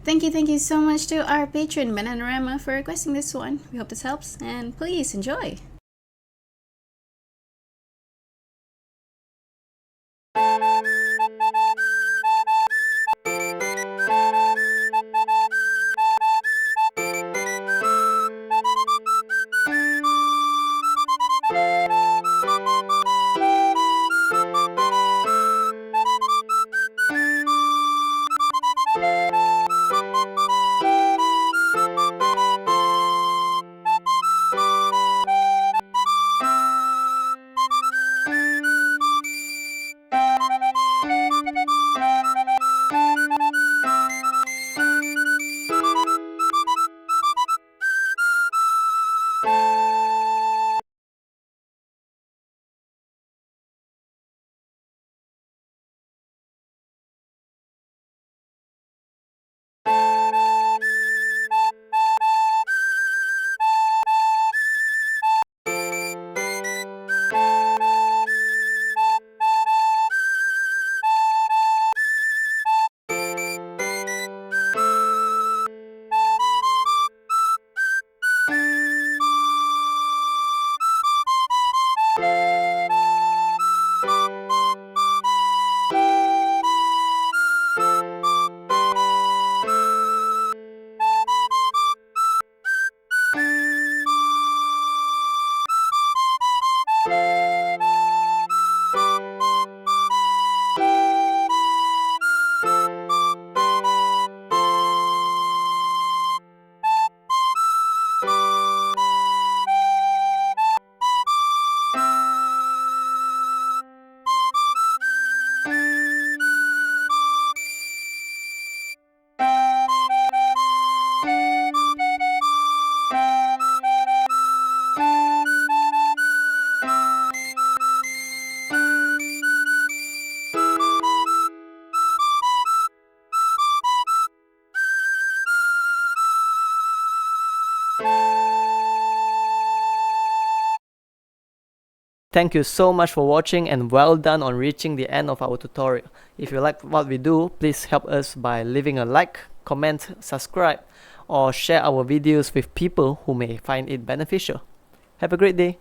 Thank you so much to our patron Bananarama for requesting this one. We hope this helps, and please enjoy! Thank you so much for watching, and well done on reaching the end of our tutorial. If you like what we do, please help us by leaving a like, comment, subscribe, or share our videos with people who may find it beneficial. Have a great day!